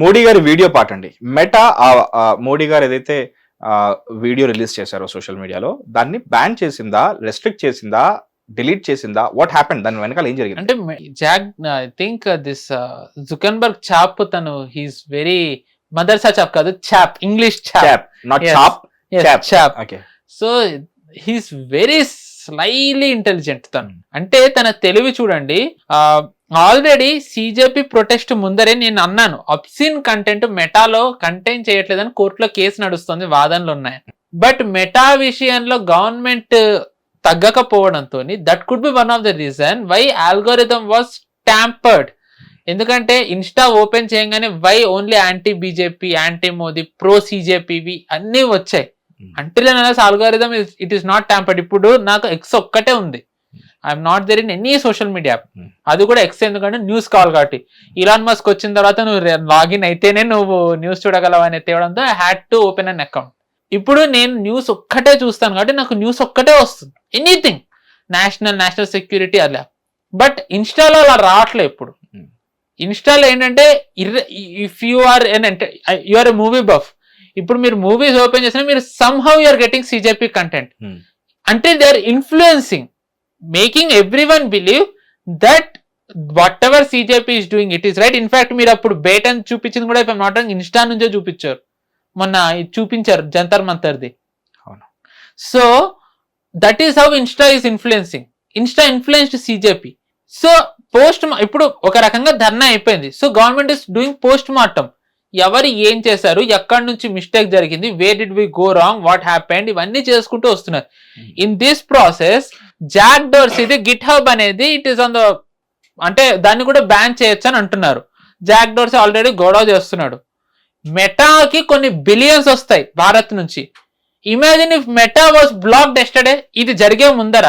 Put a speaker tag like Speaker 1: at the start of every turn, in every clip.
Speaker 1: మోడీ గారి వీడియో పాట అండి. మెటా మోడీ గారు ఏదైతే వీడియో రిలీజ్ చేశారో సోషల్ మీడియాలో దాన్ని బ్యాన్ చేసిందా, రెస్ట్రిక్ట్ చేసిందా, డిలీట్ చేసిందా? What happened? దాని వెనకాల ఏం జరిగింది?
Speaker 2: అంటే I think this Zuckerberg chap తను హీస్ వెరీ మదర్సా చాప్ కాదు, chap, English chap,
Speaker 1: not chap,
Speaker 2: chap.
Speaker 1: Okay.
Speaker 2: So he's very slyly intelligent తను. అంటే తన తెలివి చూడండి. ఆల్రెడీ సిజేపీ ప్రొటెస్ట్ ముందరే నేను అన్నాను, అబ్సిన్ కంటెంట్ మెటాలో కంటైన్ చేయట్లేదని కోర్టులో కేసు నడుస్తుంది, వాదనలు ఉన్నాయి. బట్ మెటా విషయంలో గవర్నమెంట్ తగ్గకపోవడంతో that could be one of the reason why algorithm was tampered. ఎందుకంటే ఇన్స్టా ఓపెన్ చేయగానే why only anti BJP, anti Modi, pro సిజేపీవి అన్నీ వచ్చాయి. Until algorithm it is not tampered. ఇప్పుడు నాకు ఎక్స్ ఒక్కటే ఉంది, I'm not there in any social media. అది కూడా ఎక్స్ ఎందుకంటే న్యూస్ కావాలి కాబట్టి. ఇలాన్ మస్క్ వచ్చిన తర్వాత నువ్వు లాగిన్ అయితేనే నువ్వు న్యూస్ చూడగలవు అని తేవడంతో I had to open an account. ఇప్పుడు నేను న్యూస్ ఒక్కటే చూస్తాను కాబట్టి నాకు న్యూస్ ఒక్కటే వస్తుంది, ఎనీథింగ్ నేషనల్ సెక్యూరిటీ అలా. బట్ ఇన్స్టాలో అలా రావట్లే. ఇప్పుడు ఇన్స్టాలో ఏంటంటే if you are a movie buff, ఇప్పుడు మీరు మూవీస్ ఓపెన్ చేసినా మీరు somehow you are getting CJP content. అంటే they are influencing, making everyone believe that whatever CJP is doing it is right. In fact మీరు అప్పుడు బేటన్ చూపించింది కూడా ఇప్పుడు నాట్ ఇన్స్టా నుంచే చూపించారు, మొన్న చూపించారు జంతర్ మంతర్ది. So that is how Insta is influencing. Insta influenced CJP. So ఇప్పుడు ఒక రకంగా ధర్నా అయిపోయింది. So government is doing post mortem. ఎవరు ఏం చేశారు, ఎక్కడి నుంచి మిస్టేక్ జరిగింది, where did we go wrong, what happened, ఇవన్నీ చేసుకుంటూ వస్తున్నారు. ఇన్ దిస్ ప్రాసెస్ జాక్ డోర్సీది గిట్ హబ్ అనేది ఇట్ ఈస్ ఆన్ ద, అంటే దాన్ని కూడా బ్యాన్ చేయొచ్చు అని అంటున్నారు. జాక్ డోర్సీ ఆల్రెడీ గొడవ చేస్తున్నాడు. మెటాకి కొన్ని బిలియన్స్ వస్తాయి భారత్ నుంచి. Imagine if Meta was blocked yesterday. ఇది జరిగే ముందర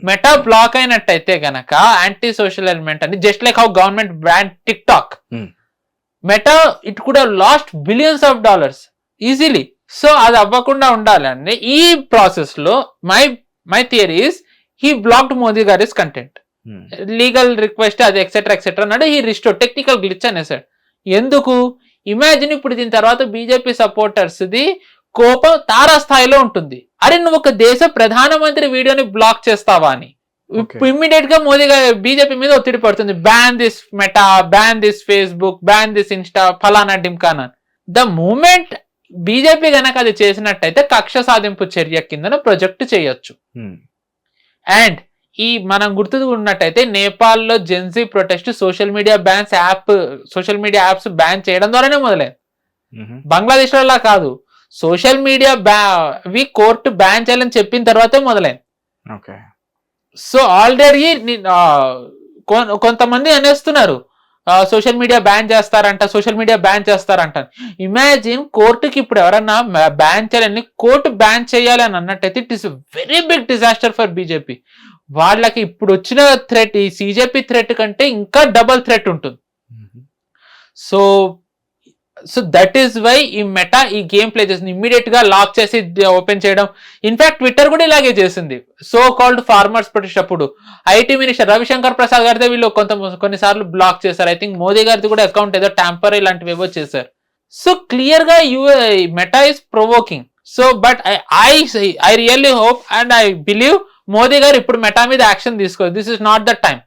Speaker 2: మెటా బ్లాక్ అయినట్టయితే గనక యాంటీ సోషల్ ఎలిమెంట్ అని, just like how government ban TikTok, Meta it could have lost billions of dollars easily. So అది అవ్వకుండా ఉండాలండి. ఈ ప్రాసెస్ లో my theory is he blocked Modi గారిస్ కంటెంట్, లీగల్ రిక్వెస్ట్ అది ఎక్సెట్రా అన్నాడు. హీ రిస్టోర్ టెక్నికల్ గ్లిచ్ అనేసాడు. ఎందుకు? ఇమాజిన్ ఇప్పుడు దీని తర్వాత బీజేపీ సపోర్టర్స్ ది కోపం తారాస్థాయిలో ఉంటుంది. అరే నువ్వు ఒక దేశ ప్రధానమంత్రి వీడియోని బ్లాక్ చేస్తావా అని ఇమ్మీడియట్ గా మోదీ గారు బీజేపీ మీద ఒత్తిడి పడుతుంది. Ban this meta, ban this Facebook, ban this Insta, ఫలానా డింకానా. ద మూమెంట్ బీజేపీ గనక అది చేసినట్టయితే కక్ష సాధింపు చర్య కింద ప్రొజెక్ట్ చేయొచ్చు. అండ్ మనం గుర్తున్నట్టయితే నేపాల్ లో Gen Z protest social media apps ban చేయడం ద్వారానే మొదలైంది. బంగ్లాదేశ్ లో కాదు, సోషల్ మీడియా కోర్టు బ్యాన్ చేయాలని చెప్పిన తర్వాతే మొదలైంది. సో ఆల్రెడీ కొంతమంది అనేస్తున్నారు సోషల్ మీడియా బ్యాన్ చేస్తారంట. ఇమాజిన్ కోర్టుకి ఇప్పుడు ఎవరన్నా బ్యాన్ చేయాలని, కోర్టు బ్యాన్ చేయాలి అని అన్నట్టయితే it is very big disaster for BJP. వాళ్ళకి ఇప్పుడు వచ్చిన థ్రెట్ ఈ సిజేపీ థ్రెట్ కంటే ఇంకా డబల్ థ్రెట్ ఉంటుంది. సో దట్ ఈస్ వై ఈ మెటా ఈ గేమ్ ప్లే చేసింది. ఇమ్మీడియట్ గా లాక్ చేసి ఓపెన్ చేయడం. ఇన్ఫాక్ట్ ట్విట్టర్ కూడా ఇలాగే చేసింది. సో కాల్డ్ ఫార్మర్స్ ప్రొటెస్ట్ అప్పుడు ఐటీ మినిస్టర్ రవిశంకర్ ప్రసాద్ గారితో వీళ్ళు కొన్నిసార్లు బ్లాక్ చేశారు. ఐ థింక్ మోదీ గారిది కూడా అకౌంట్ ఏదో ట్యాంపర్ ఇలాంటివి ఏవో చేశారు. సో క్లియర్ గా meta is provoking. So but I really hope and I believe Modi గారు ఇప్పుడు మెటా మీద యాక్షన్ తీసుకోవాలి. This is not the time.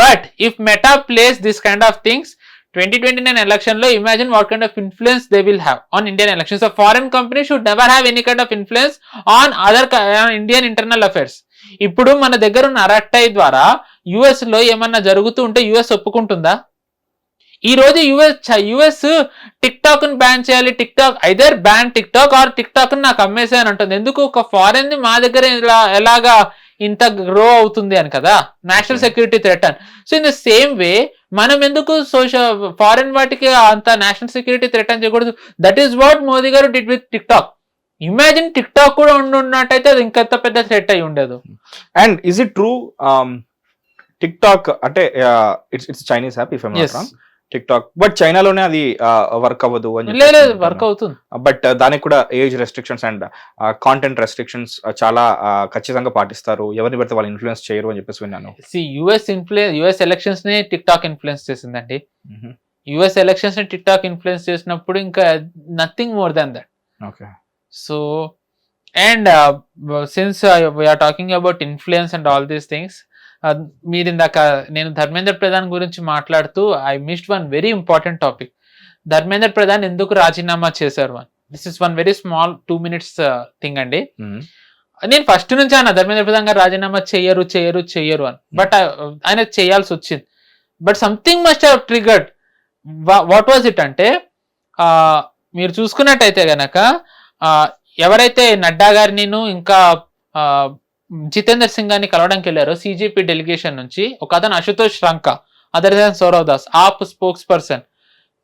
Speaker 2: But if meta place this kind of things 2029 election lo, imagine what kind of influence they will have on Indian elections. So foreign companies should never have any kind of influence on Indian internal affairs. ఇప్పుడు మన దగ్గర ఉన్న అరట్టై ద్వారా US లో ఏమన్నా జరుగుతూ ఉంటే US ఒప్పుకుంటుందా? ఈ రోజు యుఎస్ టిక్ టాక్ ని బ్యాన్ చేయాలి, tick talk either ban tick talk or tick talk నాకు అమ్మేసే అని అంటుంది. ఎందుకు? ఒక ఫారెన్ ది మా దగ్గర ఎలాగా ఇంత గ్రో అవుతుంది అని కదా, నేషనల్ సెక్యూరిటీ థ్రెట్ అని. సో ఇన్ ద సేమ్ వే మనం ఎందుకు ఫారెన్ వాటికి అంత నేషనల్ సెక్యూరిటీ థ్రెట్ అని చేయకూడదు? That is what Modi garu did with TikTok. Imagine TikTok కూడా ఉన్నట్టయితే అది ఇంకెంత పెద్ద థ్రెట్ అయి ఉండదు.
Speaker 1: And is it true TikTok అంటే it's Chinese app if I am not wrong, TikTok, but చైనాలోనే అది వర్క్ అవ్వదు అని
Speaker 2: వర్క్ అవుతుంది.
Speaker 1: బట్ దానికి కూడా age restrictions and content restrictions చాలా ఖచ్చితంగా పాటిస్తారు, ఎవరిని పడితే వాళ్ళు ఇన్ఫ్లుయెన్స్ చేయరు అని చెప్పేసి విన్నాను.
Speaker 2: యుఎస్ ఎలక్షన్స్ ని టిక్ టాక్ ఇన్ఫ్లుయెన్స్ చేసిందండి. యుఎస్ ఎలక్షన్స్ ని టిక్ టాక్ ఇన్ఫ్లుయెన్స్ చేసినప్పుడు ఇంకా nothing more than that.
Speaker 1: Okay.
Speaker 2: So and since we are talking about influence and all these things, మీరు ఇందాక నేను ధర్మేంద్ర ప్రధాన్ గురించి మాట్లాడుతూ I missed one very important topic. Dharmendra Pradhan ఎందుకు రాజీనామా చేశారు అని. This is one very small 2 minutes thing అండి. నేను ఫస్ట్ నుంచి అన్న ధర్మేంద్ర ప్రధాన్ గారు రాజీనామా చెయ్యరు అని, బట్ ఆయన చేయాల్సి వచ్చింది. But something must have triggered. What was it అంటే, మీరు చూసుకున్నట్టయితే గనక ఎవరైతే నడ్డా గారిని ఇంకా జితేందర్ సింగ్ గారిని కలవడానికి వెళ్ళారో సిజిపి డెలిగేషన్ నుంచి, ఒక అతను అశుతోష్ రంకా, అదర్ దాన్ సౌరవ్ దాస్, ఆప్ స్పోక్స్ పర్సన్,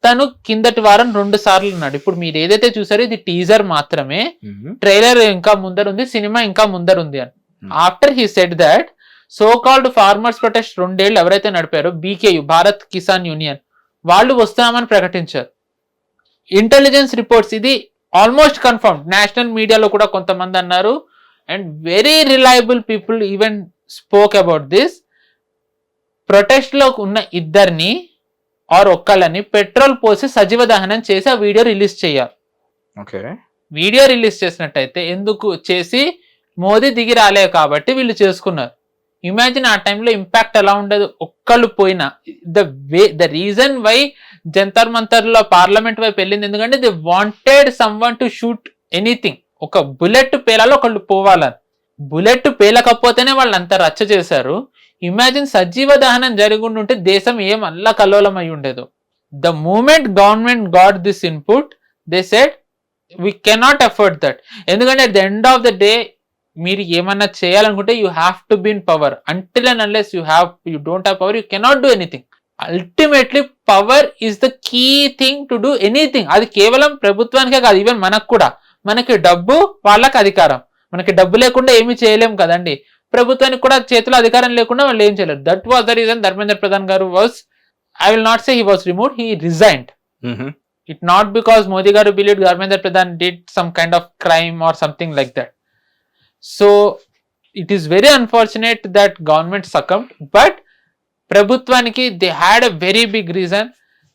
Speaker 2: తను కిందటి వారం 2 సార్లు ఉన్నాడు. ఇప్పుడు మీరు ఏదైతే చూసారో ఇది టీజర్ మాత్రమే, ట్రైలర్ ఇంకా ముందరుంది, సినిమా ఇంకా ముందరుంది అని. After he said that so called farmers protest 2 ఏళ్ళు ఎవరైతే నడిపారో బీకేయు, భారత్ కిసాన్ యూనియన్, వాళ్ళు వస్తామని ప్రకటించారు. ఇంటెలిజెన్స్ రిపోర్ట్స్, ఇది ఆల్మోస్ట్ కన్ఫర్మ్, నేషనల్ మీడియాలో కూడా కొంతమంది అన్నారు, and very reliable people even spoke about this. Protest లో ఉన్న ఇద్దరిని ఆర్ ఒక్కళ్ళని పెట్రోల్ పోసి సజీవ దహనం చేసి ఆ వీడియో రిలీజ్ చేయాలి. వీడియో రిలీజ్ చేసినట్టయితే ఎందుకు చేసి, మోదీ దిగి రాలేదు కాబట్టి వీళ్ళు చేసుకున్నారు. ఇమాజిన్ ఆ టైంలో ఇంపాక్ట్ ఎలా ఉండదు, ఒక్కళ్ళు పోయినా. The reason why Jantar Mantar లో పార్లమెంట్ వైపు వెళ్ళింది ఎందుకంటే they wanted someone to shoot anything. ఒక బుల్లెట్ పేలాలో ఒకళ్ళు పోవాలని, బుల్లెట్ పేలకపోతేనే వాళ్ళు అంత రచ్చ చేశారు. ఇమాజిన్ సజీవ దహనం జరుగుంటుంటే దేశం ఏం అల్లా కల్లోలం అయి ఉండేదు. The moment government got this input, they said we cannot afford that. ఎందుకంటే at the end of the day మీరు ఏమన్నా చేయాలనుకుంటే you have to be in power. Until and unless you don't have power, you cannot do anything. Ultimately power is the key thing to do anything. అది కేవలం ప్రభుత్వానికే కాదు, even మనకు కూడా. మనకి డబ్బు, వాళ్ళకి అధికారం. మనకి డబ్బు లేకుండా ఏమీ చేయలేం కదండి. ప్రభుత్వానికి కూడా చేతిలో అధికారం లేకుండా వాళ్ళు ఏం చేయలేరు. That was the reason Dharmendra Pradhan garu was, I will not say he was removed, he resigned. It not because Modi garu believed Dharmendra Pradhan did some kind of crime or something like that. So it is very unfortunate that government succumbed, but ప్రభుత్వానికి they had a very big reason.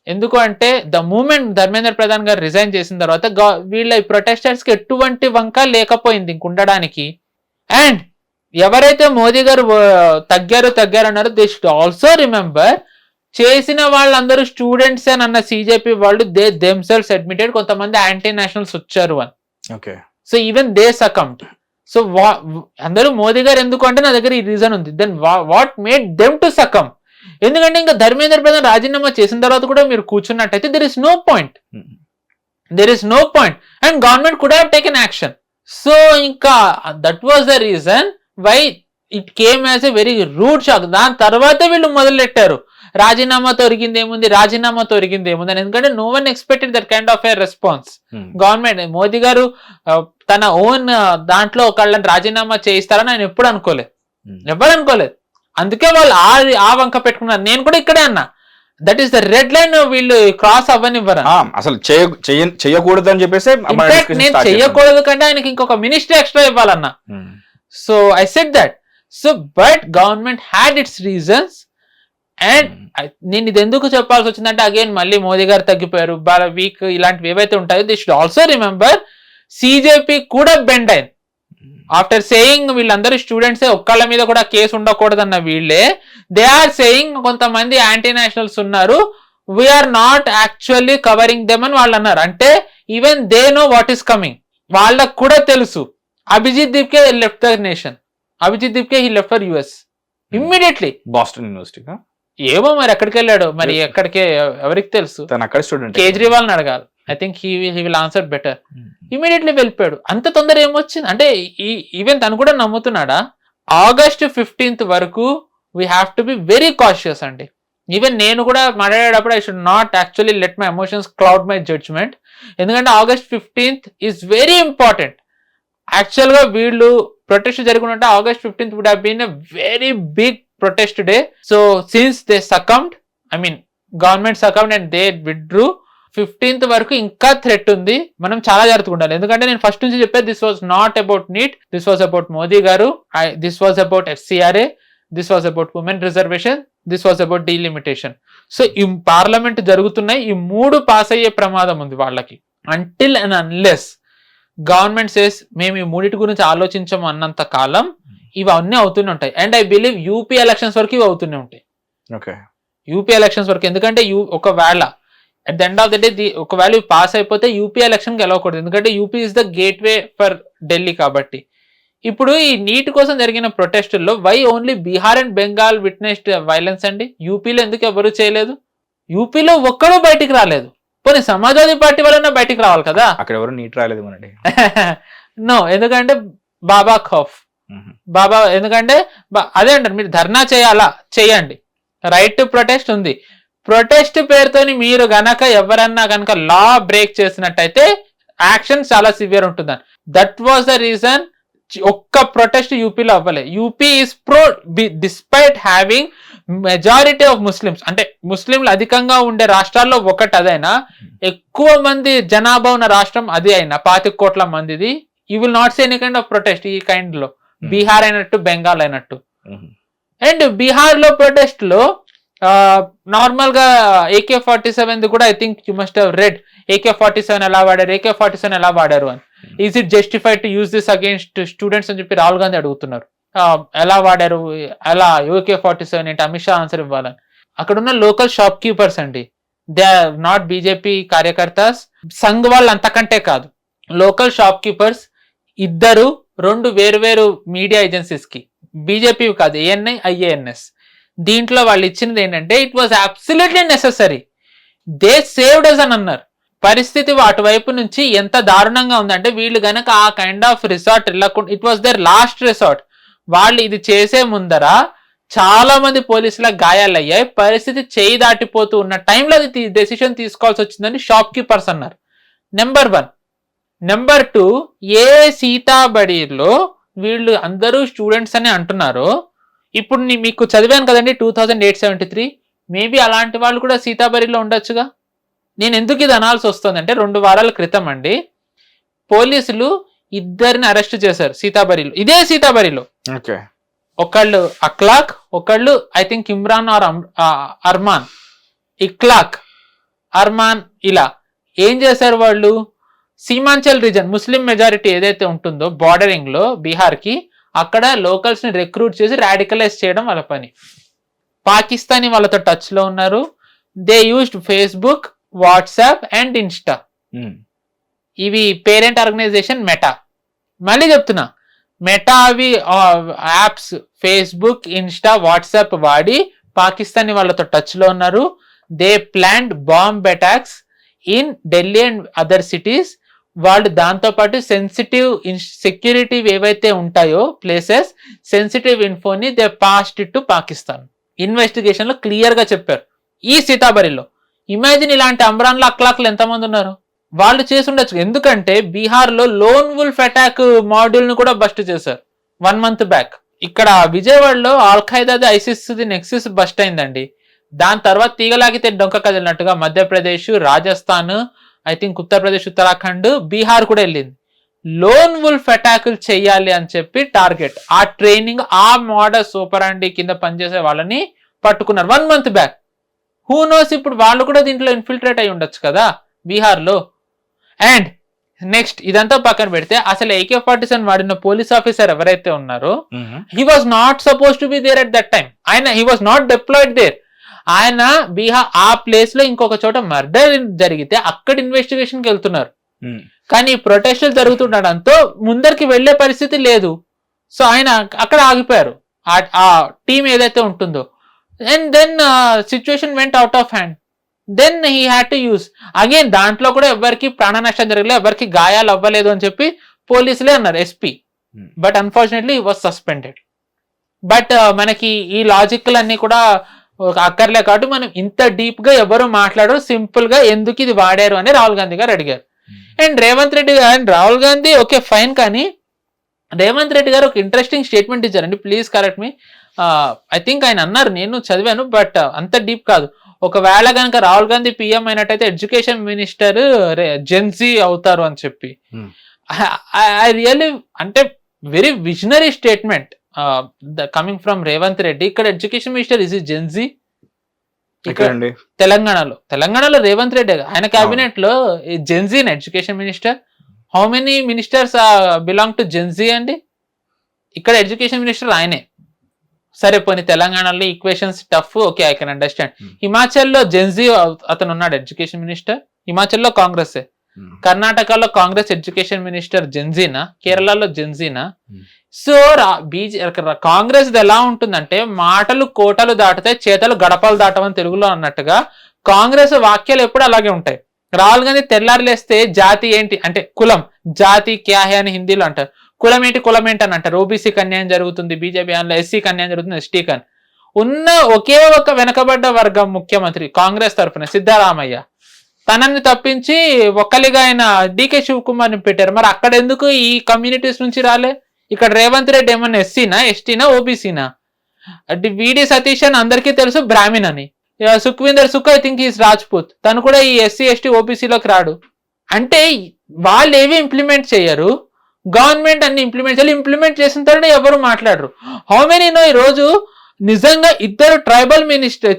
Speaker 2: ఎందుకు అంటే the moment Dharmendra Pradhan గారు resign చేసిన తర్వాత వీళ్ళ protesters కి ఎటువంటి వంక లేకపోయింది ఇంకుండడానికి. అండ్ ఎవరైతే మోదీ గారు తగ్గారు అన్నారు, దే షుడ్ ఆల్సో రిమెంబర్, చేసిన వాళ్ళందరూ స్టూడెంట్స్ అని అన్న సిజేపీ వాళ్ళు దే దెమ్సెల్వ్స్ అడ్మిటెడ్ కొంతమంది యాంటీ నేషనల్స్ వచ్చారు అని. So even they succumbed. So అందరూ మోదీ గారు ఎందుకు అంటే నా దగ్గర ఈ రీజన్ ఉంది. Then what made them to succumb? ఎందుకంటే ఇంకా ధర్మేంద్ర ప్రధాన్ రాజీనామా చేసిన తర్వాత కూడా మీరు కూర్చున్నట్టయితే there is no point, and government could have taken action. So ఇంకా that was the reason why it came as a very rude shock. దాని తర్వాత వీళ్ళు మొదలెట్టారు రాజీనామాతో ఒరిగిందేముంది అని. ఎందుకంటే no one expected that kind of a response. Government Modi garu తన ఓన్ దాంట్లో ఒకళ్ళని రాజీనామా చేయిస్తారని ఆయన ఎప్పుడు అనుకోలేదు, ఎవరు అనుకోలేదు. అందుకే వాళ్ళు ఆ వంక పెట్టుకున్నారు. నేను కూడా ఇక్కడే అన్నా, that is the red line, వీళ్ళు క్రాస్ అవ్వనివ్వరు.
Speaker 1: అసలు చేయకూడదు అని చెప్పేసి
Speaker 2: నేను చెయ్యకూడదు కంటే ఆయనకి ఇంకొక మినిస్టర్ ఎక్స్ట్రా ఇవ్వాలన్నా. So I said that. So but government had it's reasons. And నేను ఇది ఎందుకు చెప్పాల్సి వచ్చిందంటే అగైన్ మళ్ళీ మోదీ గారు తగ్గిపోయారు, బాగా వీక్, ఇలాంటివి ఏవైతే ఉంటాయో దే షుడ్ ఆల్సో రిమెంబర్ సిజేపీ కూడా బెండ్ అయింది. ఆఫ్టర్ సేయింగ్ వీళ్ళందరూ స్టూడెంట్సే, ఒక్కళ్ళ మీద కూడా కేసు ఉండకూడదన్న వీళ్ళే, దే ఆర్ సేయింగ్ కొంతమంది యాంటీ నేషనల్స్ ఉన్నారు, we are not actually covering them అని వాళ్ళు అన్నారు. అంటే even they know what is coming, వాళ్ళకు కూడా తెలుసు. Abhijit Dipke left the nation, Abhijit Dipke he left for US immediately.
Speaker 1: Boston university
Speaker 2: ఏమో మరి ఎక్కడికి వెళ్ళాడు, మరి ఎక్కడికే ఎవరికి తెలుసు. కేజ్రీవాల్ అడగాలి. I think he will answer better. Immediately వెళ్ళిపోయాడు. అంత తొందర ఏమొచ్చింది అంటే ఈవెన్ తను కూడా నమ్ముతున్నాడా? August 15th వరకు we have to be very cautious అండి. ఈవెన్ నేను కూడా మాట్లాడేటప్పుడు I should not actually let my emotions cloud my judgement. ఎందుకంటే August 15th is very important. యాక్చువల్గా వీళ్ళు ప్రొటెస్ట్ జరుగుతుంటే August 15th would have been a very big protest day. So since they succumbed, I mean government succumbed and they withdrew, 15th వరకు ఇంకా threat ఉంది. మనం చాలా జాగ్రత్తగా ఉండాలి. ఎందుకంటే నేను ఫస్ట్ నుంచి చెప్పేది, this was not about NEET, this was about Modi గారు, this was about FCRA, this was about women reservation, this was about delimitation. So ఈ పార్లమెంట్ జరుగుతున్నాయి, ఈ 3 పాస్ అయ్యే ప్రమాదం ఉంది వాళ్ళకి. Until and unless government says మేము ఈ 3 గురించి ఆలోచించము అన్నంత కాలం ఇవన్నీ అవుతూనే ఉంటాయి. And I believe UP elections వరకు ఇవి అవుతూనే ఉంటాయి.
Speaker 1: ఓకే,
Speaker 2: యూపీ ఎలక్షన్స్ వరకు. ఎందుకంటే ఒకవేళ at the end of the day ఒకవేళ ఇవి పాస్ అయిపోతే యూపీ ఎలక్షన్ గెలవకూడదు. ఎందుకంటే UP is the gateway for Delhi కాబట్టి. ఇప్పుడు ఈ నీట్ కోసం జరిగిన ప్రొటెస్టుల్లో why only Bihar and Bengal witnessed violence అండి? యూపీలో ఎందుకు ఎవరు చేయలేదు? యూపీలో ఒక్కడూ బయటికి రాలేదు. పోనీ సమాజ్వాదీ పార్టీ వల్ల బయటికి రావాలి కదా.
Speaker 1: అక్కడ ఎవరు నీట్ రాలేదు మనకి.
Speaker 2: నో, ఎందుకంటే బాబా ఖౌఫ్, బాబా, ఎందుకంటే అదే అంటారు మీరు ధర్నా చేయాలా చేయండి, రైట్ టు ప్రొటెస్ట్ ఉంది. ప్రొటెస్ట్ పేరుతోని మీరు గనక ఎవరన్నా గనక లా బ్రేక్ చేసినట్టయితే యాక్షన్ చాలా సివియర్ ఉంటుందని. దట్ వాజ్ ద రీజన్ ఒక్క ప్రొటెస్ట్ యూపీలో అవ్వలే. UP is pro despite having majority of Muslims, అంటే ముస్లింలు అధికంగా ఉండే రాష్ట్రాల్లో ఒకటి అదైనా, ఎక్కువ మంది జనాభా ఉన్న రాష్ట్రం అది అయినా 25 కోట్ల మందిది. You will not say any kind of protest ఈ కైండ్ లో. బీహార్ అయినట్టు, బెంగాల్ అయినట్టు. అండ్ బీహార్ లో ప్రొటెస్ట్ లో నార్మల్ గా AK-47 కూడా I think you must have read. AK-47 ఎలా వాడారు, AK-47 ఎలా వాడారు అని. Is it justified to use this against students అని చెప్పి రాహుల్ గాంధీ అడుగుతున్నారు. ఎలా వాడారు, ఎలా AK-47 ఏంటి, అమిత్ షా ఆన్సర్ ఇవ్వాలని. అక్కడ ఉన్న లోకల్ షాప్ కీపర్స్ అండి, దే ఆర్ నాట్ బీజేపీ కార్యకర్తాస్, సంఘ్ వాళ్ళు అంతకంటే కాదు. లోకల్ షాప్ కీపర్స్ 2 వేరు మీడియా ఏజెన్సీస్ కి, బీజేపీ కాదు, ANI, IANS. దీంట్లో వాళ్ళు ఇచ్చినది ఏంటంటే it was absolutely necessary, they saved us అని అన్నారు. పరిస్థితి అటువైపు నుంచి ఎంత దారుణంగా ఉందంటే వీళ్ళు గనక ఆ కైండ్ ఆఫ్ రిసార్ట్ వెళ్ళకుండా, it was their last resort. వాళ్ళు ఇది చేసే ముందర చాలా మంది పోలీసులకు గాయాలయ్యాయి. పరిస్థితి చేయి దాటిపోతూ ఉన్న టైంలో అది డెసిషన్ తీసుకోవాల్సి వచ్చిందని షాప్ కీపర్స్ అన్నారు. నెంబర్ 1. నెంబర్ 2, ఏ సీతాబడిలో వీళ్ళు అందరూ స్టూడెంట్స్ అని అంటున్నారు. ఇప్పుడు మీకు చదివాను కదండి 2873, మేబీ అలాంటి వాళ్ళు కూడా సీతాబడిలో ఉండొచ్చుగా. నేను ఎందుకు ఇది అనాల్సి వస్తుంది అంటే 2 వారాల క్రితం అండి పోలీసులు 2 అరెస్ట్ చేశారు సీతాబడిలో, ఇదే సీతాబడిలో. ఒకళ్ళు అక్లాక్, ఒకళ్ళు I think Imran or Arman. Ikhlaq, Arman, ఇలా ఏం చేశారు వాళ్ళు, సీమాంచల్ రీజన్ ముస్లిం మెజారిటీ ఏదైతే ఉంటుందో బార్డరింగ్ లో బీహార్ కి, అక్కడ లోకల్స్ ని రిక్రూట్ చేసి రాడికలైజ్ చేయడం వాళ్ళ పని. పాకిస్తానీ వాళ్ళతో టచ్ లో ఉన్నారు. They used Facebook, WhatsApp and Insta. ఇవి పేరెంట్ ఆర్గనైజేషన్ మెటా. మళ్ళీ చెప్తున్నా, మెటా అవి యాప్స్ ఫేస్బుక్, ఇన్స్టా, వాట్సాప్ వాడి పాకిస్తానీ వాళ్ళతో టచ్ లో ఉన్నారు. They planned bomb attacks in Delhi and other cities. వాళ్ళు దాంతో పాటు సెన్సిటివ్ సెక్యూరిటీ ఏవైతే ఉంటాయో ప్లేసెస్, సెన్సిటివ్ ఇన్ఫోని they passed to Pakistan. Investigation లో క్లియర్ గా చెప్పారు. ఈ సీతాబరిలో ఇమాజిన్ ఇలాంటి అమ్రాన్లు, అక్లాక్లు ఎంతమంది ఉన్నారు, వాళ్ళు చేసి ఉండొచ్చు. ఎందుకంటే బీహార్ లో లోన్ వుల్ఫ్ అటాక్ మాడ్యూల్ ను కూడా బస్ట్ చేశారు 1 month బ్యాక్. ఇక్కడ విజయవాడలో ఆల్ఖైదాది, ఐసిస్ ది నెక్సస్ బస్ట్ అయిందండి. దాని తర్వాత తీగలాగితే డొంక కదిలినట్టుగా మధ్యప్రదేశ్, రాజస్థాన్, ఐ థింక్ ఉత్తరప్రదేశ్, ఉత్తరాఖండ్, బీహార్ కూడా వెళ్ళింది. లోన్ వుల్ఫ్ అటాకులు చేయాలి అని చెప్పి టార్గెట్. ఆ ట్రైనింగ్, ఆ మోడల్ సూపరాండి కింద పనిచేసే వాళ్ళని పట్టుకున్నారు 1 month బ్యాక్. హూ నోస్ ఇప్పుడు వాళ్ళు కూడా దీంట్లో ఇన్ఫిల్ట్రేట్ అయి ఉండొచ్చు కదా బీహార్ లో. అండ్ నెక్స్ట్ ఇదంతా పక్కన పెడితే అసలు AK-47 వాడిన పోలీస్ ఆఫీసర్ ఎవరైతే ఉన్నారో he was not suppose to be there at that time. ఆయన he was not deployed there. ఆయన బీహార్ ఆ ప్లేస్ లో ఇంకొక చోట మర్డర్ జరిగితే అక్కడ ఇన్వెస్టిగేషన్ కి వెళ్తున్నారు. కానీ ప్రొటెస్టులు జరుగుతుండడంతో ముందరికి వెళ్లే పరిస్థితి లేదు. సో ఆయన అక్కడ ఆగిపోయారు, ఆ టీం ఏదైతే ఉంటుందో. And then situation went out of hand. Then he had to use again. దాంట్లో కూడా ఎవరికి ప్రాణ నష్టం జరగలేదు, ఎవరికి గాయాలు అవ్వలేదు అని చెప్పి పోలీసులే అన్నారు, SP. But unfortunately was suspended. But మనకి ఈ లాజికల్ అన్ని కూడా అక్కర్లే కాబట్టి మనం ఇంత డీప్ గా ఎవరు మాట్లాడరు, సింపుల్ గా ఎందుకు ఇది వాడారు అని రాహుల్ గాంధీ గారు అడిగారు. అండ్ రేవంత్ రెడ్డి గారు and Rahul Gandhi okay fine, కానీ రేవంత్ రెడ్డి గారు ఒక ఇంట్రెస్టింగ్ స్టేట్మెంట్ ఇచ్చారండి. Please correct me. I think ఆయన అన్నారు, నేను చదివాను బట్ అంత డీప్ కాదు. ఒకవేళ కనుక రాహుల్ గాంధీ PM అయినట్టయితే ఎడ్యుకేషన్ మినిస్టర్ జెన్జీ అవుతారు అని చెప్పి. ఐ రియల్లీ అంటే very visionary statement coming from Revanth Reddy. ఇక్కడ ఎడ్యుకేషన్ మినిస్టర్ ఇస్ జెన్జీ. ఇక్కడ తెలంగాణలో రేవంత్ రెడ్డి ఆయన కేబినెట్ లో జెన్జీన్ education minister. How many ministers belong to Gen Z అండి? ఇక్కడ ఎడ్యుకేషన్ మినిస్టర్ ఆయనే. సరే పోనీ తెలంగాణలో equations tough, okay, I can understand. హిమాచల్లో జెన్జీ అతను ఉన్నాడు ఎడ్యుకేషన్ మినిస్టర్. హిమాచల్లో కాంగ్రెస్, కర్ణాటకలో కాంగ్రెస్ ఎడ్యుకేషన్ మినిస్టర్ జెన్జీనా, కేరళలో జెన్జీనా? సో కాంగ్రెస్ ఎలా ఉంటుందంటే మాటలు కోటలు దాటితే చేతలు గడపలు దాటమని తెలుగులో అన్నట్టుగా కాంగ్రెస్ వాక్యాలు ఎప్పుడు అలాగే ఉంటాయి. రాహుల్ గాంధీ తెల్లారులేస్తే జాతి ఏంటి అంటే కులం, జాతి క్యా హే అని హిందీలో అంటారు. కులం ఏంటి అని అంటారు. ఓబీసీకి అన్యాయం జరుగుతుంది, బీజేపీ అందులో ఎస్సీకి అన్యాయం జరుగుతుంది, ఎస్టీకి అని. ఉన్న ఒకే ఒక వెనకబడ్డ వర్గం ముఖ్యమంత్రి కాంగ్రెస్ తరఫున సిద్ధరామయ్య, తనని తప్పించి ఒక్కలిగా ఆయన డికే శివకుమార్ ని పెట్టారు. మరి అక్కడ ఎందుకు ఈ కమ్యూనిటీస్ నుంచి రాలే? ఇక్కడ రేవంత్ రెడ్డి ఏమన్నా ఎస్సీనా, ఎస్టీనా, ఓబీసీనా? అంటే విడి సతీష్ అని అందరికీ తెలుసు బ్రాహ్మణ్ అని. Sukhwinder Sukh I think is Rajput, తను కూడా ఈ ఎస్సీ ఎస్టీ ఓబీసీలోకి రాడు. అంటే వాళ్ళు ఏవి ఇంప్లిమెంట్ చేయరు, గవర్నమెంట్ అన్ని ఇంప్లిమెంట్ చేసిన తర్వాత ఎవరు మాట్లాడరు. హౌ మెనీ నో ఈ రోజు నిజంగా 2 ట్రైబల్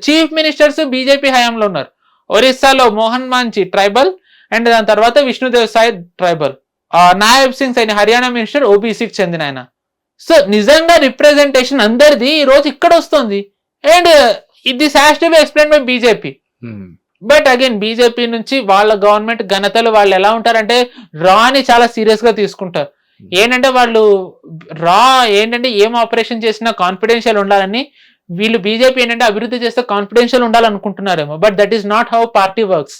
Speaker 2: చీఫ్ మినిస్టర్స్ బీజేపీ హయాంలో ఉన్నారు. ఒరిస్సాలో మోహన్ మాంచి ట్రైబల్ అండ్ దాని తర్వాత విష్ణుదేవ్ సాయి ట్రైబల్. నాయబ్ సింగ్ సైని హర్యానా మినిస్టర్ ఓబీసీకి చెందిన ఆయన. సో నిజంగా రిప్రజెంటేషన్ అందరిది ఈ రోజు ఇక్కడ వస్తుంది. And this has to be explain by BJP. But again BJP నుంచి వాళ్ళ గవర్నమెంట్ ఘనతలు వాళ్ళు ఎలా ఉంటారంటే రాని చాలా సీరియస్ గా తీసుకుంటారు. ఏంటంటే వాళ్ళు ఏంటంటే ఏం ఆపరేషన్ చేసినా కాన్ఫిడెన్షియల్ ఉండాలని, వీళ్ళు బీజేపీ ఏంటంటే అభివృద్ధి చేస్తే కాన్ఫిడెన్షియల్ ఉండాలనుకుంటున్నారేమో. But that is not how party works.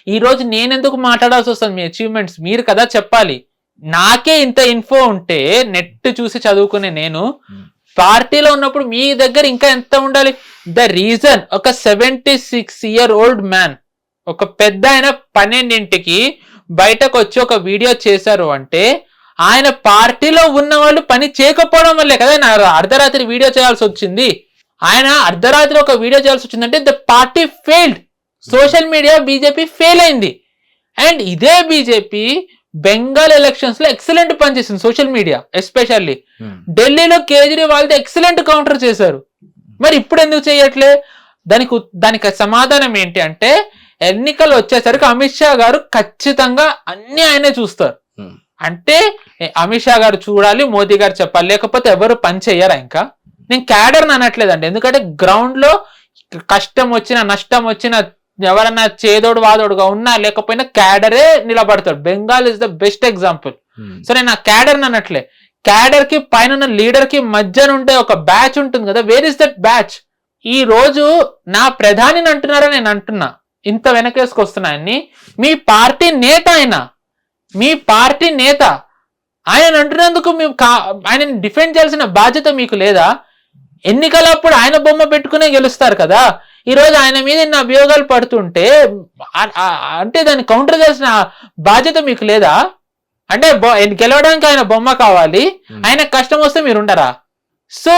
Speaker 2: ఈ రోజు నేనెందుకు మాట్లాడాల్సి వస్తుంది? మీ అచీవ్మెంట్స్ మీరు కదా చెప్పాలి. నాకే ఇంత ఇన్ఫో ఉంటే నెట్ చూసి చదువుకునే నేను పార్టీలో ఉన్నప్పుడు మీ దగ్గర ఇంకా ఎంత ఉండాలి? ద రీజన్ ఒక 76-year-old మ్యాన్, ఒక పెద్ద ఆయన 12ంటికి బయటకు వచ్చి ఒక వీడియో చేశారు అంటే ఆయన పార్టీలో ఉన్న వాళ్ళు పని చేయకపోవడం వల్లే కదా ఆయన అర్ధరాత్రి వీడియో చేయాల్సి వచ్చింది. ఆయన అర్ధరాత్రి ఒక వీడియో చేయాల్సి వచ్చిందంటే the party failed. Social media BJP fail అయింది. అండ్ ఇదే బీజేపీ బెంగాల్ ఎలక్షన్స్ లో ఎక్సలెంట్ పనిచేసింది. సోషల్ మీడియా ఎస్పెషల్లీ ఢిల్లీలో కేజ్రీవాల్తో ఎక్సలెంట్ కౌంటర్ చేశారు. మరి ఇప్పుడు ఎందుకు చేయట్లే? దానికి సమాధానం ఏంటి అంటే ఎన్నికలు వచ్చేసరికి అమిత్ షా గారు ఖచ్చితంగా అన్ని ఆయనే చూస్తారు. అంటే అమిత్ షా గారు చూడాలి, మోదీ గారు చెప్పాలి, లేకపోతే ఎవరు పని చెయ్యరా. ఇంకా నేను క్యాడర్ని అనట్లేదండి, ఎందుకంటే గ్రౌండ్ లో కష్టం వచ్చినా నష్టం వచ్చినా ఎవరన్నా చేదోడు వాదోడుగా ఉన్నా లేకపోయినా క్యాడరే నిలబడతాడు. Bengal is the best example. So నేను ఆ క్యాడర్ అనట్లే, క్యాడర్ కి పైన లీడర్ కి మధ్యన ఉంటే ఒక బ్యాచ్ ఉంటుంది కదా, వేర్ ఇస్ దట్ బ్యాచ్? ఈ రోజు నా ప్రధానిని అంటున్నారా? నేను అంటున్నా ఇంత వెనకేసుకొస్తున్నాయని. మీ పార్టీ నేత ఆయన అంటున్నందుకు ఆయనని డిఫెండ్ చేయాల్సిన బాధ్యత మీకు లేదా? ఎన్నికలప్పుడు ఆయన బొమ్మ పెట్టుకునే గెలుస్తారు కదా. ఈ రోజు ఆయన మీద ఇన్ని అభియోగాలు పడుతుంటే అంటే దాన్ని కౌంటర్ చేయాల్సిన బాధ్యత మీకు లేదా? అంటే గెలవడానికి ఆయన బొమ్మ కావాలి, ఆయన కష్టం వస్తే మీరు ఉండరా? సో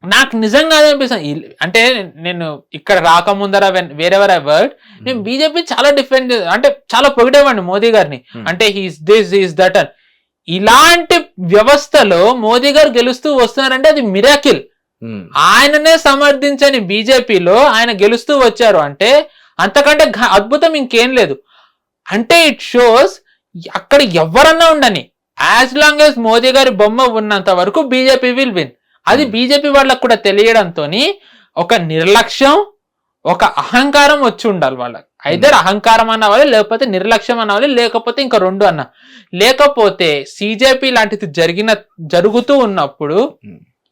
Speaker 2: నాకు నిజంగా అదే అనిపిస్తుంది. అంటే నేను ఇక్కడ రాకముందర వేరెవర్ ఐ వర్డ్, నేను బీజేపీ చాలా డిఫెండ్ అంటే చాలా పొగిడేవాడిని మోదీ గారిని. అంటే హీస్ దిస్ ఈస్ దట్ అని. ఇలాంటి వ్యవస్థలో మోదీ గారు గెలుస్తూ వస్తున్నారంటే అది మిరాకిల్. ఆయననే సమర్థించని బీజేపీలో ఆయన గెలుస్తూ వచ్చారు అంటే అంతకంటే అద్భుతం ఇంకేం లేదు. అంటే ఇట్ షోస్ అక్కడ ఎవరన్నా ఉండని, యాజ్ లాంగ్ యాజ్ మోదీ గారి బొమ్మ ఉన్నంత వరకు బీజేపీ విల్ విన్. అది బీజేపీ వాళ్ళకు కూడా తెలియడంతో ఒక నిర్లక్ష్యం, ఒక అహంకారం వచ్చి ఉండాలి వాళ్ళకి. ఐదర్ అహంకారం అన్నవాలి, లేకపోతే నిర్లక్ష్యం అన్నవాలి, లేకపోతే ఇంకా 2 అన్న. లేకపోతే సిజేపీ లాంటిది జరుగుతూ ఉన్నప్పుడు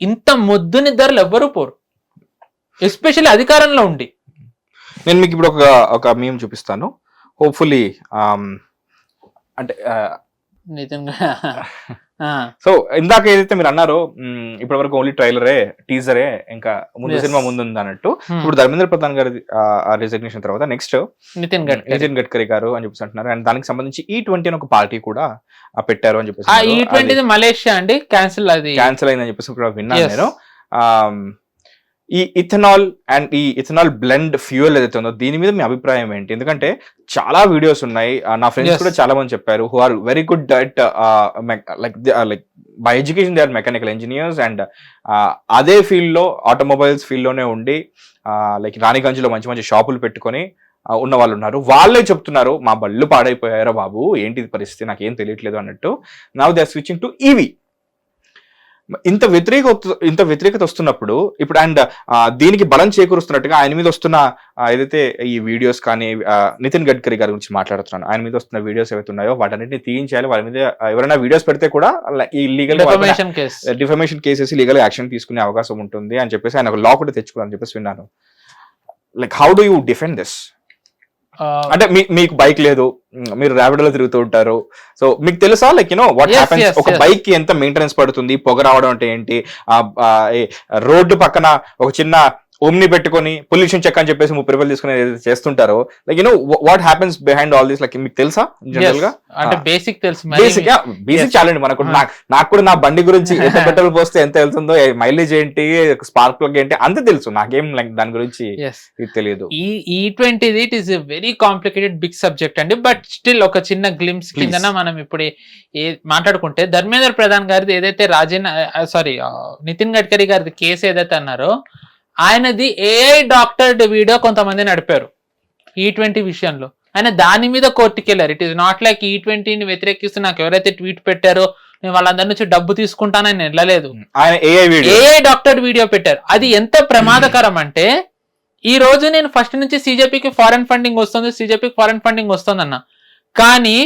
Speaker 2: ఇంత ముద్దు నిద్రలు ఎవ్వరూ పోరు, ఎస్పెషల్లీ అధికారంలో ఉండి.
Speaker 1: నేను మీకు ఇప్పుడు ఒక మీమ్ చూపిస్తాను. హోప్ఫుల్లీ అంటే
Speaker 2: నిజంగా
Speaker 1: సో ఇందాక ఏదైతే మీరు అన్నారో ఇప్పటి వరకు ఓన్లీ ట్రైలరే, టీజరే, ఇంకా ముందు సినిమా ముందు ఉంది అన్నట్టు. ఇప్పుడు ధర్మేంద్ర ప్రధాన్ గారి రిజిగ్నేషన్ తర్వాత నెక్స్ట్ నితిన్ గడ్కరీ గారు అని చెప్పేసి అంటున్నారు. అండ్ దానికి సంబంధించి E20 అని ఒక పార్టీ కూడా పెట్టారు అని చెప్పేసి.
Speaker 2: E20 మలేషియా అండి, క్యాన్సిల్
Speaker 1: అయిందని చెప్పేసి కూడా విన్నాను నేను. ఈ ఇథనాల్ అండ్ ఈ ఇథనాల్ బ్లెండ్ ఫ్యూయల్ ఏదైతే ఉందో దీని మీద మీ అభిప్రాయం ఏంటి? ఎందుకంటే చాలా వీడియోస్ ఉన్నాయి, నా ఫ్రెండ్స్ కూడా చాలా మంది చెప్పారు, who are very good at like by education they are mechanical engineers and అదే ఫీల్డ్ లో ఆటోమొబైల్స్ ఫీల్డ్ లోనే ఉండి లైక్ రాణిగంజ్లో మంచి మంచి షాపులు పెట్టుకొని ఉన్న వాళ్ళు ఉన్నారు. వాళ్ళే చెప్తున్నారు మా బళ్ళు పాడైపోయారో బాబు, ఏంటి పరిస్థితి నాకేం తెలియట్లేదు అన్నట్టు. Now they are switching to EV. ఇంత వ్యతిరేకత వస్తున్నప్పుడు ఇప్పుడు అండ్ దీనికి బలం చేకూరుస్తున్నట్టుగా ఆయన మీద వస్తున్న ఏదైతే ఈ వీడియోస్ కానీ నితిన్ గడ్కరీ గారి గురించి మాట్లాడుతున్నాను, ఆయన మీద వస్తున్న వీడియోస్ ఏవైతే ఉన్నాయో వాటన్నిటిని తీయించాలి, వాళ్ళ మీద ఎవరైనా వీడియోస్ పెడితే కూడా ఈ legal defamation cases legal action తీసుకునే అవకాశం ఉంటుంది అని చెప్పేసి ఆయన ఒక లా కూడా తెచ్చుకోవాలని చెప్పేసి విన్నాను. Like how do you defend this? అంటే మీకు బైక్ లేదు, మీరు ర్యాపిడోలో తిరుగుతూ ఉంటారు, సో మీకు తెలుసా లైక్ యూనో వాట్ హ్యాపెన్స్, ఒక బైక్ కి ఎంత మెయింటెనెన్స్ పడుతుంది, పొగ రావడం అంటే ఏంటి, రోడ్డు పక్కన ఒక చిన్న ఓమ్ని పెట్టుకొని పొల్యూషన్ చెక్ అని చెప్పేసి 30 రూపాయలు తీసుకుని చేస్తుంటారో, like you know what happens behind all this, like మీకు తెలుసా జనరల్ గా?
Speaker 2: అంటే బేసిక్
Speaker 1: ఛాలెంజ్ మనకు. నాకు కూడా నా బండి గురించి ఎంత పెట్రోల్ పోస్తే ఎంత వెళ్తుందో, మైలేజ్ ఏంటి, స్పార్క్ ప్లగ్ ఏంటి అంత తెలుసు, నాకేం లైక్ దాని గురించి తెలియదు.
Speaker 2: ఈ E20 it is a very complicated big subject అండి. బట్ స్టిల్ ఒక చిన్న గ్లిమ్స్ కింద మనం ఇప్పుడు మాట్లాడుకుంటే ధర్మేంద్ర ప్రధాన్ గారిది ఏదైతే నితిన్ గడ్కరీ గారిది కేసు ఏదైతే అన్నారో, ఆయనది ఏఐ డాక్టర్డ్ వీడియో కొంతమంది నడిపారు E20 విషయంలో. ఆయన దాని మీద కోర్టుకి వెళ్ళారు. ఇట్ ఈస్ నాట్ లైక్ E20ని వ్యతిరేకిస్తూ నాకు ఎవరైతే ట్వీట్ పెట్టారో నేను వాళ్ళందరి నుంచి డబ్బు తీసుకుంటానని వెళ్ళలేదు.
Speaker 1: ఆయన
Speaker 2: ఏఐ డాక్టర్డ్ వీడియో పెట్టారు. అది ఎంత ప్రమాదకరం అంటే, ఈ రోజు నేను ఫస్ట్ నుంచి CJPకి ఫారెన్ ఫండింగ్ వస్తుంది అన్న, కానీ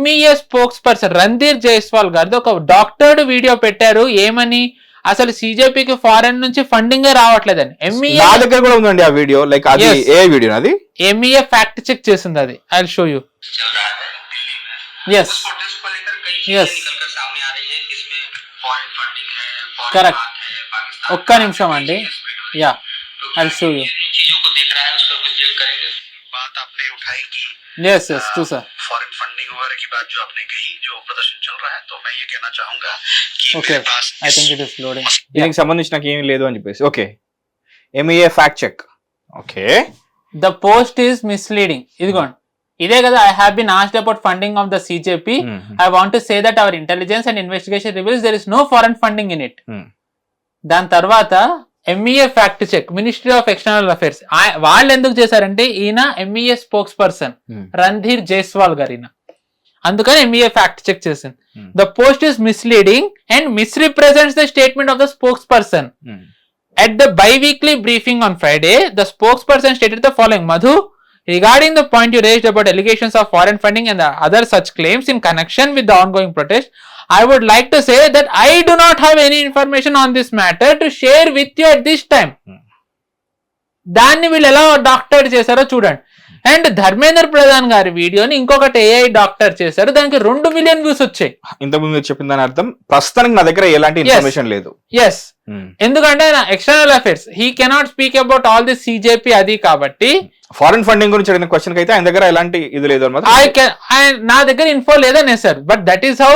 Speaker 2: MEA spokesperson Randhir Jaiswal గారిది ఒక డాక్టర్డ్ వీడియో పెట్టారు. ఏమని, అసలు CJPకి ఫారెన్ నుంచి ఫండింగ్ రావట్లేదని.
Speaker 1: నా దగ్గర కూడా ఉందండి ఆ వీడియో, లైక్ అది ఏ వీడియో, అది MEA
Speaker 2: ఫ్యాక్ట్ చెక్ చేసింది. అది I will show you. yes correct. ఒక్క నిమిషం అండి. Yeah I will show you. yes చూసా.
Speaker 3: फॉरेन फंडिंग वगैरह की बात जो आपने कही, जो प्रदर्शन चल रहा है, तो मैं ये कहना चाहूंगा कि
Speaker 2: okay, I think it is loading.
Speaker 1: దీనికి సంబంధించి నాకు ఏమీ లేదు అని చెప్పేసి. Okay, MEA fact check. Okay,
Speaker 2: the post is misleading. ఇదిగోండి, ఇదే కదా, I have been asked about funding of the CJP. I want to say that our intelligence and investigation reveals there is no foreign funding in it. దాని తర్వాత MEA fact check, ministry of external affairs. వాళ్ళు ఎందుకు చేశారంటే, ఈయన MEA spokesperson Randhir Jaiswal గారు ఈయన, అందుకని MEA fact check చేసింది. The post is misleading and misrepresents the statement of the spokesperson. At the bi-weekly briefing on Friday, the spokesperson stated the following: Madhu, regarding the point you raised about allegations of foreign funding and the other such claims in connection with the ongoing protest, I would like to say that I do not have any information on this matter to share with you at this time. దాన్ని వీళ్ళు ఎలా doctor చేశారో చూడండి. And Dharmendra Pradhan గారి వీడియోని ఇంకొకటి AI doctor చేశారు, దానికి 2 మిలియన్ వ్యూస్ వచ్చాయి.
Speaker 1: ఇంతకుముందు చెప్పిన దాని అర్థం ప్రస్తుతానికి నా దగ్గర ఎలాంటి ఇన్ఫర్మేషన్ లేదు.
Speaker 2: ఎస్, ఎందుకంటే external affairs, he cannot speak about all the CJP అది కాబట్టి.
Speaker 1: ఫారెన్ ఫండింగ్ గురించి అడిగిన క్వశ్చన్ అయితే ఆయన దగ్గర ఎలాంటి ఇది లేదు అన్నమాట.
Speaker 2: నా దగ్గర ఇన్ఫో లేదనే sir, but that is how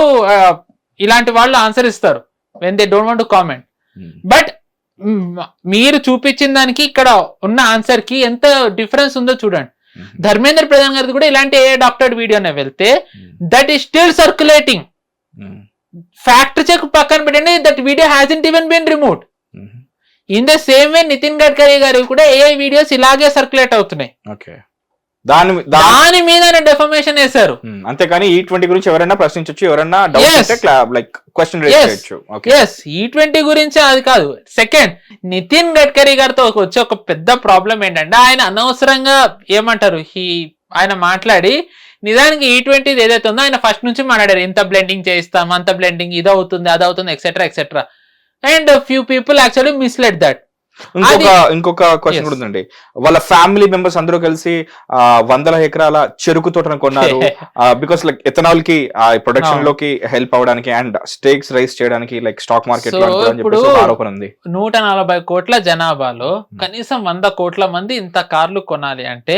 Speaker 2: ఇలాంటి వాళ్ళు ఆన్సర్ ఇస్తారు when they don't want to comment. But మీరు చూపించిన దానికి ఇక్కడ ఉన్న ఆన్సర్ కి ఎంత డిఫరెన్స్ ఉందో చూడండి. ధర్మేంద్ర ప్రధాన్ గారిది కూడా ఇలాంటి ఏ డాక్టర్ వీడియోనే వెళ్తే that is still circulating. Fact check పక్కన పెట్టండి, that video hasn't even been removed. In the same way Nitin Gadkari గారి కూడా AI వీడియోస్ ఇలాగే సర్క్యులేట్ అవుతున్నాయి. దాని మీద డెఫమేషన్ వేశారు.
Speaker 1: అంతేకాని E20 గురించి ఎవరైనా ప్రశ్నించవచ్చు, ఎవరైనా లైక్ క్వశ్చన్ రేజ్ చేయొచ్చు.
Speaker 2: E20 గురించి అది కాదు. సెకండ్, నితిన్ గడ్కరీ గారితో వచ్చే ఒక పెద్ద ప్రాబ్లం ఏంటంటే, ఆయన అనవసరంగా ఏమంటారు, ఆయన మాట్లాడి నిజానికి E20 ఏదైతే ఉందో ఆయన ఫస్ట్ నుంచి మాట్లాడారు, ఇంత బ్లెండింగ్ చేయిస్తాం, అంత బ్లెండింగ్, ఇది అవుతుంది, అది అవుతుంది, etcetera etcetera. And few people actually misled that.
Speaker 1: ఇంకొక క్వశ్చన్ కూడా ఉందండి. వాళ్ళ ఫ్యామిలీ మెంబర్స్ అందరూ కలిసి 100 ఎకరాల చెరుకు తోటను కొన్నారు బికాస్ లైక్ ఎథనాల్ కి ప్రొడక్షన్ లోకి హెల్ప్ అవడానికి అండ్ స్టేక్స్ రైస్ చేయడానికి, లైక్ స్టాక్ మార్కెట్ ఆరోపణ ఉంది.
Speaker 2: 140 కోట్ల జనాభాలో కనీసం 100 కోట్ల మంది ఇంత కార్లు కొనాలి అంటే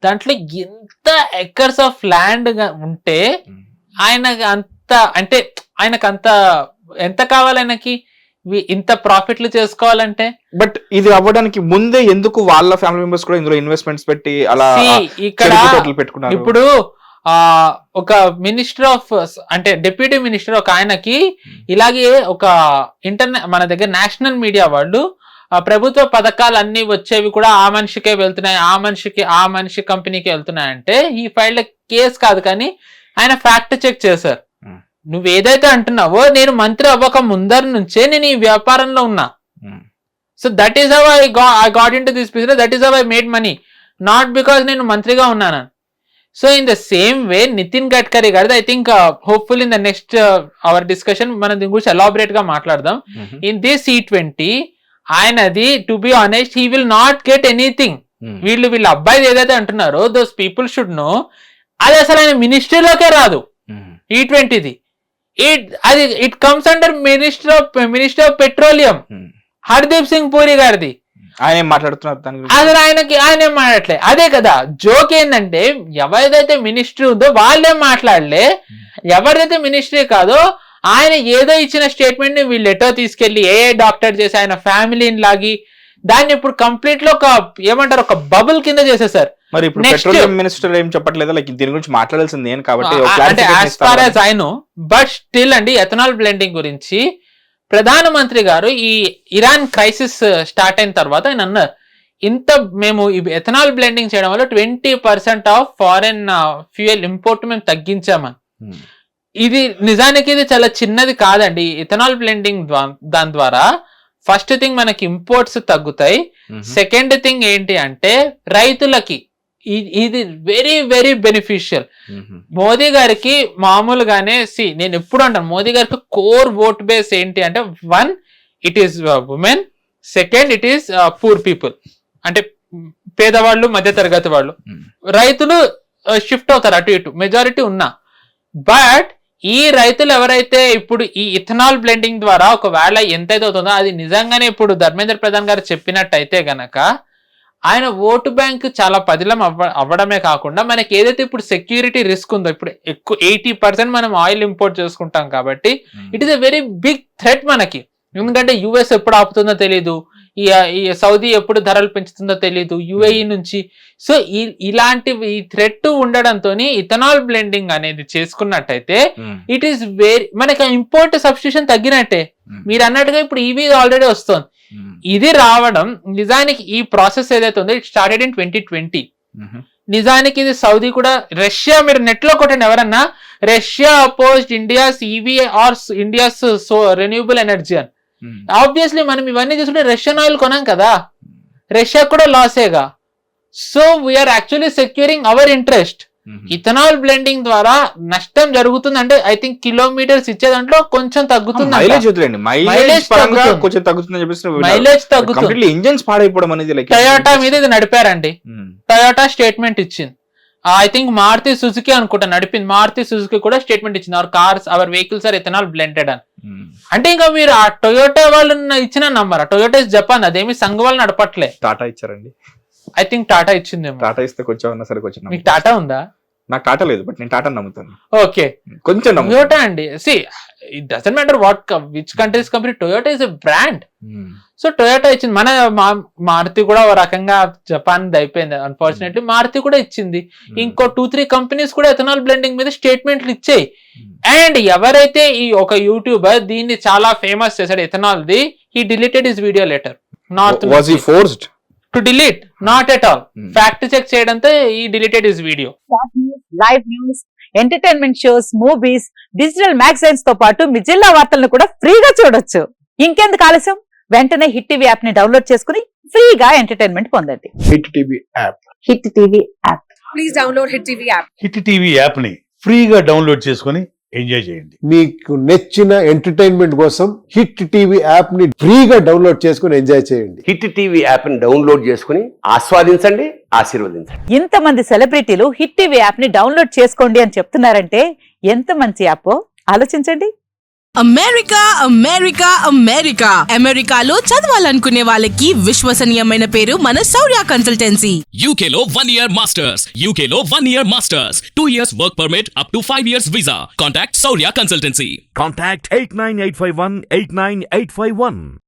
Speaker 2: దాంట్లో ఎంత ఎకర్స్ ఆఫ్ ల్యాండ్ ఉంటే ఆయనకు అంత ఎంత కావాలి ఆయనకి ఇంత ప్రాఫిట్లు చేసుకోవాలంటే.
Speaker 1: బట్ ఇది అవ్వడానికి ముందే ఎందుకు వాళ్ళ ఫ్యామిలీ మెంబర్స్ కూడా ఇందులో ఇన్వెస్ట్మెంట్స్ పెట్టి అలా
Speaker 2: ఇక్కడ
Speaker 1: పెట్టుకున్నారు?
Speaker 2: ఇప్పుడు ఒక మినిస్టర్ ఆఫ్ అంటే డిప్యూటీ మినిస్టర్ ఒక ఆయనకి ఇలాగే ఒక మన దగ్గర నేషనల్ మీడియా వాళ్ళు ప్రభుత్వ పథకాలు అన్ని వచ్చేవి కూడా ఆ మనిషికే వెళ్తున్నాయి, ఆ మనిషి కంపెనీకి వెళ్తున్నాయంటే ఈ ఫైల్డ్ కేసు కాదు, కానీ ఆయన ఫ్యాక్ట్ చెక్ చేశారు. నువ్వు ఏదైతే అంటున్నావో నేను మంత్రి అవ్వక ముందర నుంచే నేను ఈ వ్యాపారంలో ఉన్నా. So that is how I got into this business, that is how I made money, not because నేను మంత్రిగా ఉన్నాను. So in the same way Nitin Gadkari గారిది I think hopeful in the next our discussion మనం దీని గురించి elaborate గా మాట్లాడదాం. In this C20 ఆయనది to be honest he will not get anything. వీళ్ళ అబ్బాయి ఏదైతే అంటున్నారో దోస్ పీపుల్ షుడ్ నో అది అసలు ఆయన మినిస్ట్రీలోకే రాదు. E20ది అది it comes under minister of petroleum Hardeep Singh puri గారిది.
Speaker 1: ఆయన ఏం మాట్లాడుతున్నారు
Speaker 2: అసలు ఆయన ఏం మాట్లాడలే. అదే కదా జోక్ ఏంటంటే ఎవరిదైతే మినిస్ట్రీ ఉందో వాళ్ళేం మాట్లాడలే, ఎవరిదైతే మినిస్ట్రీ కాదో ఆయన ఏదో ఇచ్చిన స్టేట్మెంట్ ని వీళ్ళు ఎటో తీసుకెళ్లి ఏ డాక్టర్ చేసి ఆయన ఫ్యామిలీని లాగి దాన్ని ఇప్పుడు కంప్లీట్ లో ఒక ఏమంటారు ఒక బబుల్ కింద చేసేసారు.
Speaker 1: మరి ఇప్పుడు పెట్రోలియం మినిస్టర్ ఏం చెప్పట్లేదు, లైక్ దీని గురించి మాట్లాడాల్సింది ఏం కాబట్టి
Speaker 2: అంటే as far as I know, but still అండి ఎథనాల్ బ్లెండింగ్ గురించి ప్రధానమంత్రి గారు ఈ ఇరాన్ క్రైసిస్ స్టార్ట్ అయిన తర్వాత ఆయన అన్నారు మేము ఎథనాల్ బ్లెండింగ్ చేయడం వల్ల 20% ఆఫ్ ఫారెన్ ఫ్యూయల్ ఇంపోర్ట్ మేము తగ్గించామని. ఇది నిజానికి ఇది చాలా చిన్నది కాదండి. ఇథనాల్ బ్లెండింగ్ దాని ద్వారా ఫస్ట్ థింగ్ మనకి ఇంపోర్ట్స్ తగ్గుతాయి, సెకండ్ థింగ్ ఏంటి అంటే రైతులకి ఇది వెరీ వెరీ బెనిఫిషియల్. మోదీ గారికి మామూలుగానే నేను ఎప్పుడు అంటాను మోదీ గారికి కోర్ ఓట్ బేస్ ఏంటి అంటే 1 it is women, second it is poor people అంటే పేదవాళ్ళు మధ్య తరగతి వాళ్ళు. రైతులు షిఫ్ట్ అవుతారు అటు ఇటు మెజారిటీ ఉన్నా, బట్ ఈ రైతులు ఎవరైతే ఇప్పుడు ఈ ఇథనాల్ బ్లెండింగ్ ద్వారా ఒకవేళ ఎంతైతే అవుతుందో అది నిజంగానే ఇప్పుడు ధర్మేంద్ర ప్రధాన్ గారు చెప్పినట్టయితే గనక ఆయన ఓటు బ్యాంక్ చాలా పదిలం అవ్వడమే కాకుండా మనకి ఏదైతే ఇప్పుడు సెక్యూరిటీ రిస్క్ ఉందో, ఇప్పుడు ఎక్కువ 80% మనం ఆయిల్ ఇంపోర్ట్ చేసుకుంటాం కాబట్టి it is a very big threat మనకి. ఎందుకంటే యుఎస్ ఎప్పుడు ఆపుతుందో తెలియదు, ఈ సౌదీ ఎప్పుడు ధరలు పెంచుతుందో తెలియదు, UAE నుంచి. సో ఇలాంటి ఈ థ్రెట్ ఉండడంతో ఇథనాల్ బ్లెండింగ్ అనేది చేసుకున్నట్టయితే ఇట్ ఈస్ వెరీ మనకి ఇంపోర్ట్ సబ్స్టిట్యూషన్ తగ్గినట్టే. మీరు అన్నట్టుగా ఇప్పుడు ఈవీ ఆల్రెడీ వస్తుంది. ఇది రావడం నిజానికి ఈ ప్రాసెస్ ఏదైతే ఉందో ఇట్ స్టార్టెడ్ ఇన్ 2020. నిజానికి ఇది సౌదీ కూడా రష్యా మీరు నెట్ లో కొట్టండి ఎవరన్నా Russia opposed India's EV or India's renewable energy అని. ఆబ్వియస్లీ మనం ఇవన్నీ చూసుకుంటే రష్యన్ ఆయిల్ కొనాం కదా, రష్యా కూడా లాసేగా. So we are actually securing our interest. Ethanol blending ద్వారా నష్టం జరుగుతుంది అంటే ఐ థింక్ కిలోమీటర్స్ ఇచ్చే దాంట్లో కొంచెం తగ్గుతుంది, మైలేజ్ తగ్గుతుంది.
Speaker 1: ఇంజన్స్ పాడైపోవడం అనేది
Speaker 2: టొయోటా మీద ఇది నడిపారండి. టొయోటా స్టేట్మెంట్ ఇచ్చింది. ఐ థింక్ మారుతి సుజుకి అనుకుంటా నడిపింది. మారుతి సుజుకి కూడా స్టేట్మెంట్ ఇచ్చింది our vehicles are ethanol blended అని. అంటే ఇంకా మీరు ఆ టొయోటా వాళ్ళు ఇచ్చిన నంబర్ టొయోటా జపాన్ అదేమి సంఘ వాళ్ళు నడపట్లే.
Speaker 1: టాటా ఇచ్చారండి.
Speaker 2: ఐ థింక్ టాటా ఇచ్చిందేమో.
Speaker 1: టాటా ఇస్తే కొంచెం సరే కొంచెం.
Speaker 2: మీకు టాటా ఉందా?
Speaker 1: నాకు టాటా లేదు, బట్ నేను టాటా నమ్ముతాను.
Speaker 2: ఓకే
Speaker 1: కొంచెం
Speaker 2: టొయోటా అండి. It doesn't matter which countries company, Toyota is a brand. So Toyota ఇచ్చింది. మన మారుతి కూడా ఒక రకంగా జపాన్ అయిపోయింది అన్ఫార్చునేట్లీ. మారుతి కూడా ఇచ్చింది. ఇంకో 2-3 కంపెనీస్ కూడా ఎథనాల్ బ్లెండింగ్ మీద స్టేట్మెంట్లు ఇచ్చాయి. అండ్ ఎవరైతే ఈ ఒక యూట్యూబర్ దీన్ని చాలా ఫేమస్ చేశాడు ethanol the, he deleted his video letter.
Speaker 1: Was he forced
Speaker 2: to delete? Not at all. Fact check చేయడంతో he deleted his video.
Speaker 4: Live news, entertainment shows, movies, digital magazines తో పాటు మీ జిల్లా వార్తలను కూడా ఫ్రీగా చూడొచ్చు. ఇంకెందుకు ఆలస్యం, వెంటనే హిట్ టీవీ యాప్ ని డౌన్లోడ్ చేసుకుని ఫ్రీగా ఎంటర్టైన్మెంట్ పొందండి.
Speaker 5: Hit TV app.
Speaker 4: Hit TV app.
Speaker 6: Please download hit TV app.
Speaker 5: Hit TV app ని ఫ్రీగా డౌన్లోడ్ చేసుకుని ఎంజాయ్ చేయండి.
Speaker 7: మీకు నచ్చిన ఎంటర్టైన్మెంట్ కోసం హిట్ టీవీ యాప్ ని ఫ్రీగా డౌన్లోడ్ చేసుకుని ఎంజాయ్ చేయండి.
Speaker 8: హిట్ టీవీ యాప్ ని డౌన్లోడ్ చేసుకుని ఆస్వాదించండి, ఆశీర్వదించండి.
Speaker 4: ఇంతమంది సెలబ్రిటీలు హిట్ టీవీ యాప్ ని డౌన్లోడ్ చేసుకోండి అని చెప్తున్నారంటే ఎంత మంచి యాప్ ఆలోచించండి.
Speaker 6: అమెరికా అమెరికా అమెరికా అమెరికాలో చదవాలనుకునే వాళ్ళకి విశ్వసనీయమైన పేరు మన శౌర్య కన్సల్టెన్సీ.
Speaker 9: UK లో 1 year masters, UK లో 1 year masters, 2 years work permit up to 5 years visa. Contact Saurya Consultancy.
Speaker 10: Contact 89851 89851.